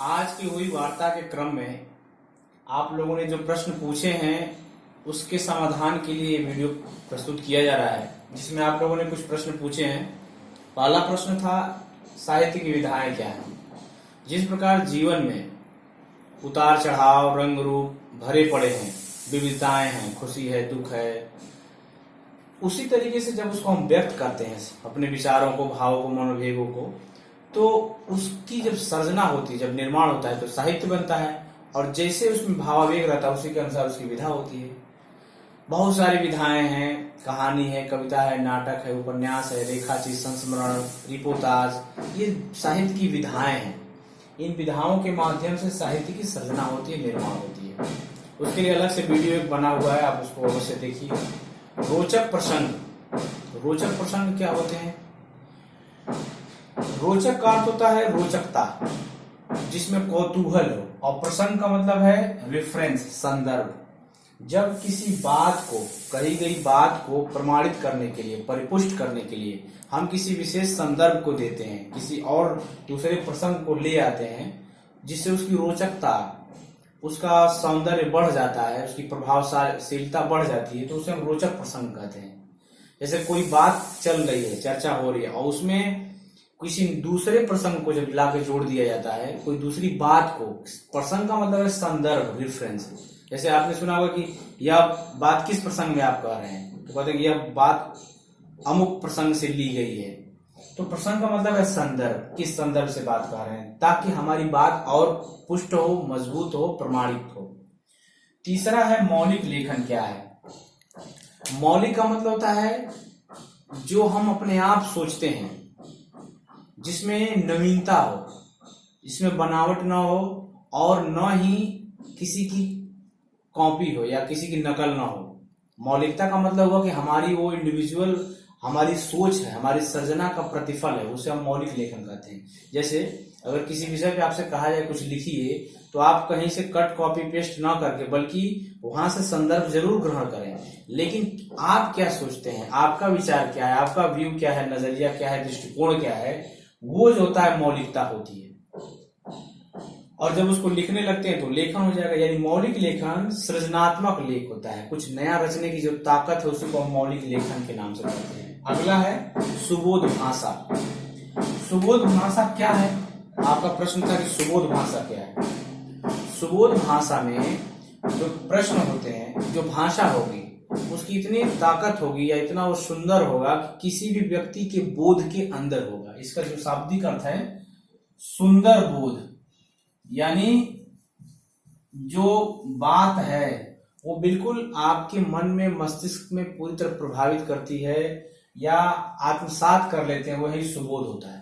आज की हुई वार्ता के क्रम में आप लोगों ने जो प्रश्न पूछे हैं उसके समाधान के लिए ये वीडियो प्रस्तुत किया जा रहा है, जिसमें आप लोगों ने कुछ प्रश्न पूछे हैं। पहला प्रश्न था साहित्य की विधाएं क्या हैं। जिस प्रकार जीवन में उतार चढ़ाव रंग रूप भरे पड़े हैं, विविधताएं हैं, खुशी है, दुख है, उसी तरीके से जब उसको हम व्यक्त करते हैं अपने विचारों को, भावों को, मनोवेगों को, तो उसकी जब सर्जना होती है, जब निर्माण होता है तो साहित्य बनता है। और जैसे उसमें भावावेग रहता है उसी के अनुसार उसकी विधा होती है। बहुत सारी विधाएं हैं, कहानी है, कविता है, नाटक है, उपन्यास है, रेखाचित्र, संस्मरण, रिपोर्टाज, ये साहित्य की विधाएं हैं। इन विधाओं के माध्यम से साहित्य की सर्जना होती है, निर्माण होती है। उसके लिए अलग से वीडियो एक बना हुआ है, आप उसको अवश्य देखिए। रोचक प्रसंग। रोचक प्रसंग क्या होते हैं? रोचक का अर्थ होता है रोचकता, जिसमें कौतूहल हो, और प्रसंग का मतलब है रेफरेंस, संदर्भ। जब किसी बात को, कही गई बात को प्रमाणित करने के लिए, परिपुष्ट करने के लिए हम किसी विशेष संदर्भ को देते हैं, किसी और दूसरे प्रसंग को ले आते हैं, जिससे उसकी रोचकता, उसका सौंदर्य बढ़ जाता है, उसकी प्रभावशीलता बढ़ जाती है, तो उसे हम रोचक प्रसंग कहते हैं। जैसे कोई बात चल रही है, चर्चा हो रही है, और उसमें किसी दूसरे प्रसंग को जब लाके जोड़ दिया जाता है, कोई दूसरी बात को, प्रसंग का मतलब है संदर्भ, रेफरेंस। जैसे आपने सुना होगा कि यह बात किस प्रसंग में आप कह रहे हैं, तो कहते हैं कि यह बात अमुक प्रसंग से ली गई है। तो प्रसंग का मतलब है संदर्भ, किस संदर्भ से बात कर रहे हैं, ताकि हमारी बात और पुष्ट हो, मजबूत हो, प्रमाणित हो। तीसरा है मौलिक लेखन क्या है। मौलिक का मतलब होता है जो हम अपने आप सोचते हैं, जिसमें नवीनता हो, जिसमें बनावट ना हो, और न ही किसी की कॉपी हो या किसी की नकल ना हो। मौलिकता का मतलब हुआ कि हमारी वो इंडिविजुअल, हमारी सोच है, हमारी सर्जना का प्रतिफल है, उसे हम मौलिक लेखन कहते हैं। जैसे अगर किसी विषय पे आपसे कहा जाए कुछ लिखिए, तो आप कहीं से कट कॉपी पेस्ट ना करके, बल्कि वहां से संदर्भ जरूर ग्रहण करें, लेकिन आप क्या सोचते हैं, आपका विचार क्या है, आपका व्यू क्या है, नजरिया क्या है, दृष्टिकोण क्या है, वो जो होता है मौलिकता होती है। और जब उसको लिखने लगते हैं तो लेखन हो जाएगा। यानी मौलिक लेखन सृजनात्मक लेख होता है, कुछ नया रचने की जो ताकत है उसी को हम मौलिक लेखन के नाम से कहते हैं। अगला है सुबोध भाषा। सुबोध भाषा क्या है? आपका प्रश्न था कि सुबोध भाषा क्या है। सुबोध भाषा में जो प्रश्न होते हैं, जो भाषा होगी, उसकी इतनी ताकत होगी या इतना वो सुंदर होगा कि किसी भी व्यक्ति के बोध के अंदर होगा। इसका जो शाब्दिक अर्थ है सुंदर बोध, यानी जो बात है वो बिल्कुल आपके मन में, मस्तिष्क में पूरी तरह प्रभावित करती है या आत्मसात कर लेते हैं, वही सुबोध होता है।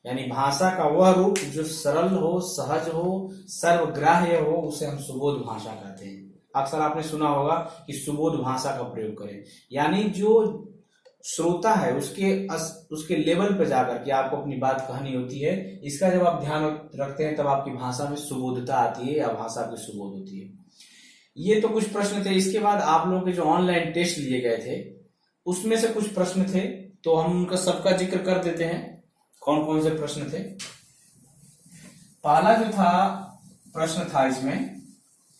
यानी भाषा का वह रूप जो सरल हो, सहज हो, सर्वग्राह्य हो, उसे हम सुबोध भाषा कहते हैं। अक्सर आपने सुना होगा कि सुबोध भाषा का प्रयोग करें, यानी जो श्रोता है उसके लेवल पे जाकर के आपको अपनी बात कहनी होती है। इसका जब आप ध्यान रखते हैं तब आपकी भाषा में सुबोधता आती है या भाषा की सुबोध होती है। ये तो कुछ प्रश्न थे। इसके बाद आप लोगों के जो ऑनलाइन टेस्ट लिए गए थे उसमें से कुछ प्रश्न थे, तो हम उनका सबका जिक्र कर देते हैं। कौन कौन से प्रश्न थे? पहला जो था प्रश्न था इसमें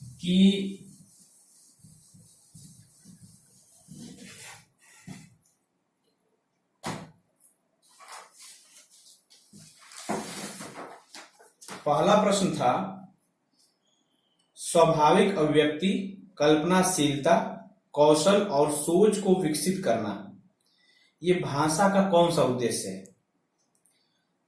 कि पहला प्रश्न था स्वाभाविक अभिव्यक्ति, कल्पनाशीलता, कौशल और सोच को विकसित करना, ये भाषा का कौन सा उद्देश्य है?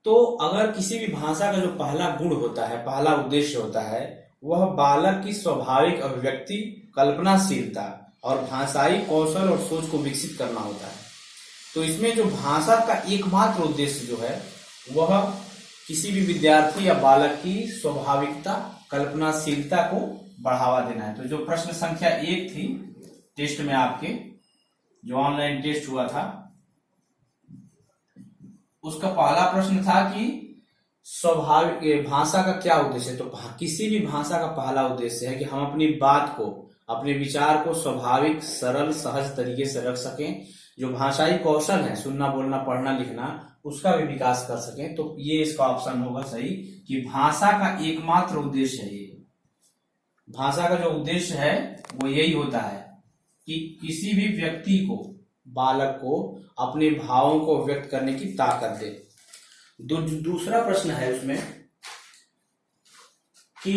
तो अगर किसी भी भाषा का जो पहला गुण होता है, पहला उद्देश्य होता है, वह बालक की स्वाभाविक अभिव्यक्ति, कल्पनाशीलता और भाषाई कौशल और सोच को विकसित करना होता है। तो इसमें जो भाषा का एकमात्र उद्देश्य जो है वह किसी भी विद्यार्थी या बालक की स्वाभाविकता, कल्पनाशीलता को बढ़ावा देना है। तो जो प्रश्न संख्या 1 थी टेस्ट में, आपके जो ऑनलाइन टेस्ट हुआ था, उसका पहला प्रश्न था कि स्वाभाविक भाषा का क्या उद्देश्य है। तो किसी भी भाषा का पहला उद्देश्य है कि हम अपनी बात को, अपने विचार को स्वाभाविक, सरल, सहज तरीके से रख सकें। जो भाषाई कौशल है, सुनना, बोलना, पढ़ना, लिखना, उसका भी विकास कर सकें। तो ये इसका ऑप्शन होगा सही कि भाषा का एकमात्र उद्देश्य है ये। भाषा का जो उद्देश्य है वो यही होता है कि किसी भी व्यक्ति को, बालक को अपने भावों को व्यक्त करने की ताकत दे। दूसरा प्रश्न है उसमें कि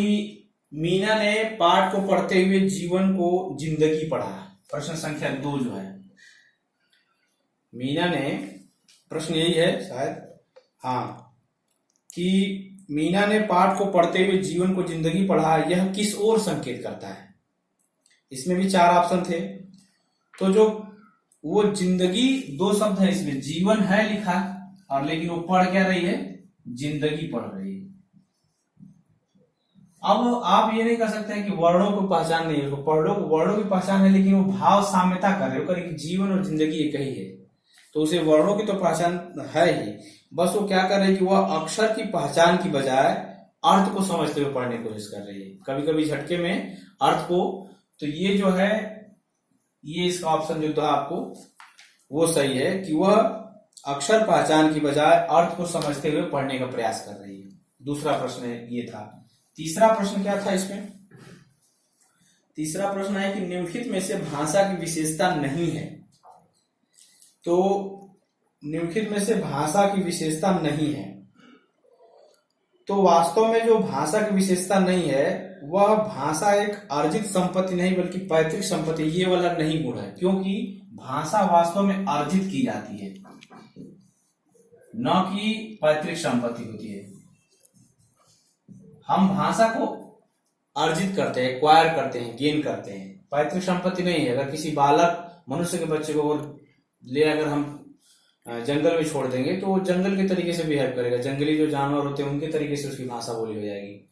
मीना ने पाठ को पढ़ते हुए जीवन को जिंदगी पढ़ा। प्रश्न संख्या 2 जो है, मीना ने, प्रश्न यही है शायद, हाँ, कि मीना ने पाठ को पढ़ते हुए जीवन को जिंदगी पढ़ा, यह किस ओर संकेत करता है। इसमें भी 4 ऑप्शन थे। तो जो वो जिंदगी, 2 शब्द है इसमें, जीवन है लिखा और लेकिन वो पढ़ क्या रही है, जिंदगी पढ़ रही है। अब आप ये नहीं कर सकते हैं कि वर्णों को पहचान नहीं है, वर्णों की पहचान है लेकिन वो भाव साम्यता कर रहे हो कि जीवन और जिंदगी एक ही है, तो उसे वर्णों की तो पहचान है ही, बस वो क्या कर रही है कि वह अक्षर की पहचान की बजाय अर्थ को समझते हुए पढ़ने की कोशिश कर रही है, कभी कभी झटके में अर्थ को। तो ये जो है, ये इसका ऑप्शन जो था आपको वो सही है कि वह अक्षर पहचान की बजाय अर्थ को समझते हुए पढ़ने का प्रयास कर रही है। दूसरा प्रश्न ये था। तीसरा प्रश्न क्या था इसमें? तीसरा प्रश्न है कि निम्नलिखित में से भाषा की विशेषता नहीं है। तो निम्नलिखित में से भाषा की विशेषता नहीं है, तो वास्तव में जो भाषा की विशेषता नहीं है वह भाषा एक अर्जित संपत्ति नहीं बल्कि पैतृक संपत्ति, ये वाला नहीं गुण है, क्योंकि भाषा वास्तव में अर्जित की जाती है, न कि पैतृक संपत्ति होती है। हम भाषा को अर्जित करते हैं, एक्वायर करते हैं, गेन करते हैं, पैतृक संपत्ति नहीं है। अगर किसी बालक, मनुष्य के बच्चे को ले अगर हम जंगल में छोड़ देंगे तो वो जंगल के तरीके से बिहेव करेगा, जंगली जो जानवर होते हैं उनके तरीके से उसकी भाषा बोली हो जाएगी।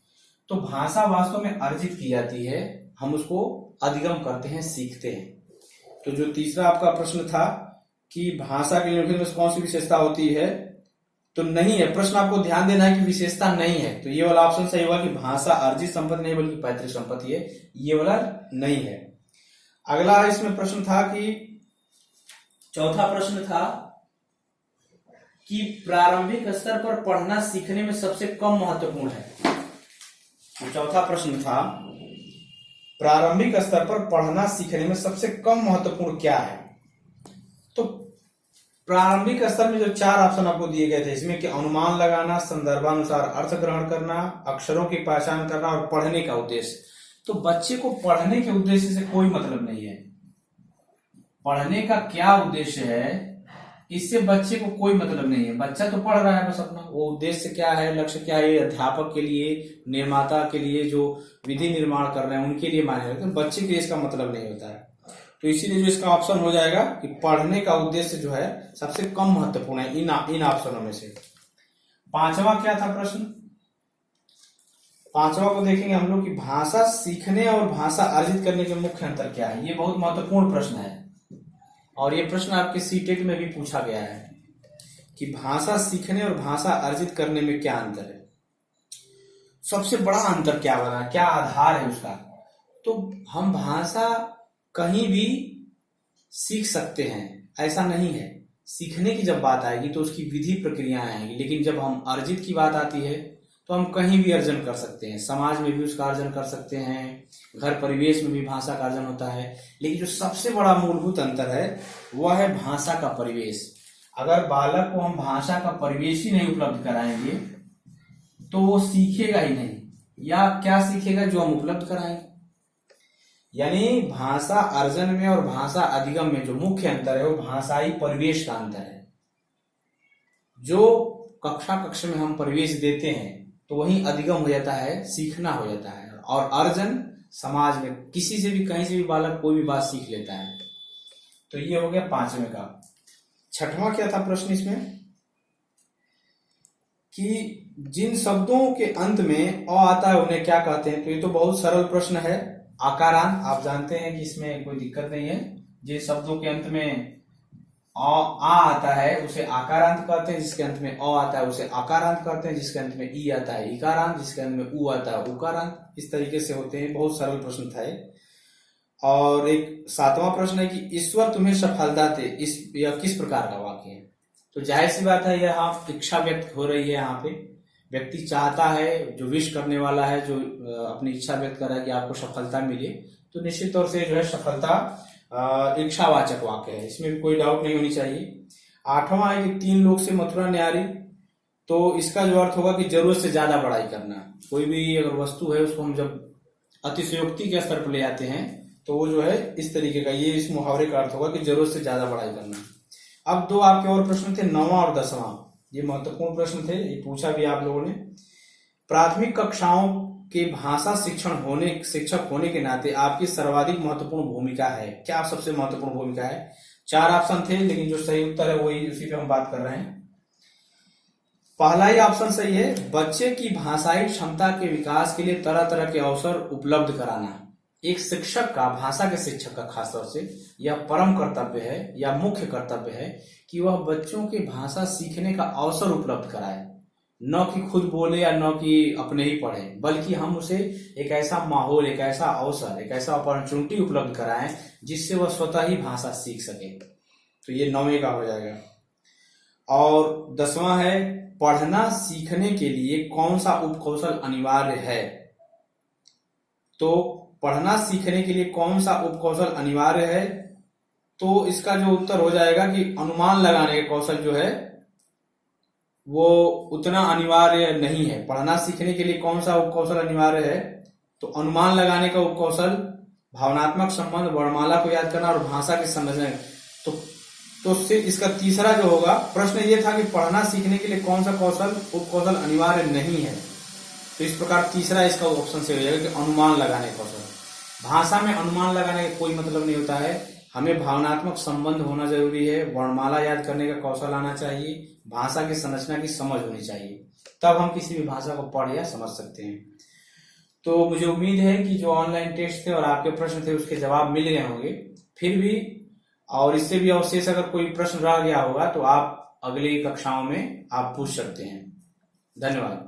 तो भाषा वास्तव में अर्जित की जाती है, हम उसको अधिगम करते हैं, सीखते हैं। तो जो तीसरा आपका प्रश्न था कि भाषा के निम्नलिखित में कौन सी विशेषता होती है, तो नहीं है। प्रश्न आपको ध्यान देना है कि विशेषता नहीं है, तो ये वाला ऑप्शन सही होगा कि भाषा अर्जित संपत्ति नहीं बल्कि पैतृक संपत्ति है, ये वाला नहीं है। अगला इसमें प्रश्न था कि चौथा प्रश्न था कि प्रारंभिक स्तर पर पढ़ना सीखने में सबसे कम महत्वपूर्ण है। तो चौथा प्रश्न था प्रारंभिक स्तर पर पढ़ना सीखने में सबसे कम महत्वपूर्ण क्या है। तो प्रारंभिक स्तर में जो 4 ऑप्शन आपको दिए गए थे, इसमें कि अनुमान लगाना, संदर्भानुसार अर्थ ग्रहण करना, अक्षरों की पहचान करना और पढ़ने का उद्देश्य। तो बच्चे को पढ़ने के उद्देश्य से कोई मतलब नहीं है, पढ़ने का क्या उद्देश्य है इससे बच्चे को कोई मतलब नहीं है। बच्चा तो पढ़ रहा है बस अपना, वो उद्देश्य क्या है, लक्ष्य क्या है, अध्यापक के लिए, निर्माता के लिए, जो विधि निर्माण कर रहे हैं उनके लिए मायने रखते हैं, बच्चे के लिए इसका मतलब नहीं होता है। तो इसीलिए जो इसका ऑप्शन हो जाएगा कि पढ़ने का उद्देश्य जो है सबसे कम महत्वपूर्ण है इन ऑप्शनों में से। पांचवा क्या था प्रश्न? पांचवा को देखेंगे हम लोग कि भाषा सीखने और भाषा अर्जित करने के मुख्य अंतर क्या है। ये बहुत महत्वपूर्ण प्रश्न है और ये प्रश्न आपके सीटेट में भी पूछा गया है कि भाषा सीखने और भाषा अर्जित करने में क्या अंतर है, सबसे बड़ा अंतर क्या बना, क्या आधार है उसका। तो हम भाषा कहीं भी सीख सकते हैं, ऐसा नहीं है। सीखने की जब बात आएगी तो उसकी विधि प्रक्रियाएं आएंगी, लेकिन जब हम अर्जित की बात आती है तो हम कहीं भी अर्जन कर सकते हैं, समाज में भी उसका अर्जन कर सकते हैं, घर परिवेश में भी भाषा का अर्जन होता है। लेकिन जो सबसे बड़ा मूलभूत अंतर है वह है भाषा का परिवेश। अगर बालक को हम भाषा का परिवेश ही नहीं उपलब्ध कराएंगे तो वो सीखेगा ही नहीं, या क्या सीखेगा जो हम उपलब्ध कराएंगे। यानी भाषा अर्जन में और भाषा अधिगम में जो मुख्य अंतर है वो भाषाई परिवेश का अंतर है। जो कक्षा में हम परिवेश देते हैं तो वही अधिगम हो जाता है, सीखना हो जाता है, और अर्जन समाज में किसी से भी कहीं से भी बालक कोई भी बात सीख लेता है। तो ये हो गया पांचवें का। छठवां क्या था प्रश्न इसमें कि जिन शब्दों के अंत में अ आता है उन्हें क्या कहते हैं। तो ये तो बहुत सरल प्रश्न है, आकारांत। आप जानते हैं कि इसमें कोई दिक्कत नहीं है। जिन शब्दों के अंत में आ आता है उसे आकारांत कहते हैं, जिसके अंत में अ आता है उसे आकारांत कहते हैं, जिसके अंत में ई आता है इकारांत, जिसके अंत में उ आता है उकारांत। इस तरीके से होते हैं, बहुत सरल प्रश्न था ये। और एक सातवां प्रश्न है कि ईश्वर तुम्हें सफलता दे, इस या किस प्रकार का वाक्य है। तो जाहिर सी बात है यह इच्छा व्यक्त हो रही है यहाँ पे। व्यक्ति चाहता है, जो विश करने वाला है, जो अपनी इच्छा व्यक्त कर रहा है कि आपको सफलता मिले, तो निश्चित तौर से जो है सफलता इच्छावाचक वाक्य है, इसमें भी कोई डाउट नहीं होनी चाहिए। 8वां है कि 3 लोग से मथुरा न्यारी, तो इसका जो अर्थ होगा कि जरूरत से ज्यादा बड़ाई करना। कोई भी अगर वस्तु है उसको हम जब अतिशयोक्ति के स्तर पर ले जाते हैं तो वो जो है इस तरीके का, ये इस मुहावरे का अर्थ होगा कि जरूरत से ज्यादा बड़ाई करना। अब 2 आपके और प्रश्न थे, 9वां और 10वां। ये महत्वपूर्ण प्रश्न थे, ये पूछा भी आप लोगों ने। प्राथमिक कक्षाओं के भाषा शिक्षक होने के नाते आपकी सर्वाधिक महत्वपूर्ण भूमिका है। क्या सबसे महत्वपूर्ण भूमिका है? 4 ऑप्शन थे, लेकिन जो सही उत्तर है वही, उसी पे हम बात कर रहे हैं। पहला ही ऑप्शन सही है, बच्चे की भाषाई क्षमता के विकास के लिए तरह तरह के अवसर उपलब्ध कराना। एक शिक्षक का, भाषा के शिक्षक का खासतौर से यह परम कर्तव्य है या मुख्य कर्तव्य है कि वह बच्चों की भाषा सीखने का अवसर उपलब्ध कराए, न कि खुद बोले या न कि अपने ही पढ़े, बल्कि हम उसे एक ऐसा माहौल, एक ऐसा अवसर, एक ऐसा अपॉर्चुनिटी उपलब्ध कराएं जिससे वह स्वतः ही भाषा सीख सके। तो ये 9वें का हो जाएगा। और 10वां है, पढ़ना सीखने के लिए कौन सा उपकौशल अनिवार्य है। तो पढ़ना सीखने के लिए कौन सा उपकौशल अनिवार्य है, तो इसका जो उत्तर हो जाएगा कि अनुमान लगाने का कौशल जो है वो उतना अनिवार्य नहीं है। पढ़ना सीखने के लिए कौन सा उपकौशल अनिवार्य है, तो अनुमान लगाने का उपकौशल, भावनात्मक संबंध, वर्णमाला को याद करना और भाषा के समझने। तो इसका तीसरा जो होगा, प्रश्न ये था कि पढ़ना सीखने के लिए कौन सा उपकौशल अनिवार्य नहीं है, तो इस प्रकार तीसरा इसका ऑप्शन से हो जाएगा कि अनुमान लगाने का कौशल। भाषा में अनुमान लगाने का कोई मतलब नहीं होता है, हमें भावनात्मक संबंध होना जरूरी है, वर्णमाला याद करने का कौशल आना चाहिए, भाषा की संरचना की समझ होनी चाहिए, तब हम किसी भी भाषा को पढ़ या समझ सकते हैं। तो मुझे उम्मीद है कि जो ऑनलाइन टेस्ट थे और आपके प्रश्न थे उसके जवाब मिल गए होंगे। फिर भी और इससे भी अवशेष अगर कोई प्रश्न रह गया होगा तो आप अगली कक्षाओं में आप पूछ सकते हैं। धन्यवाद।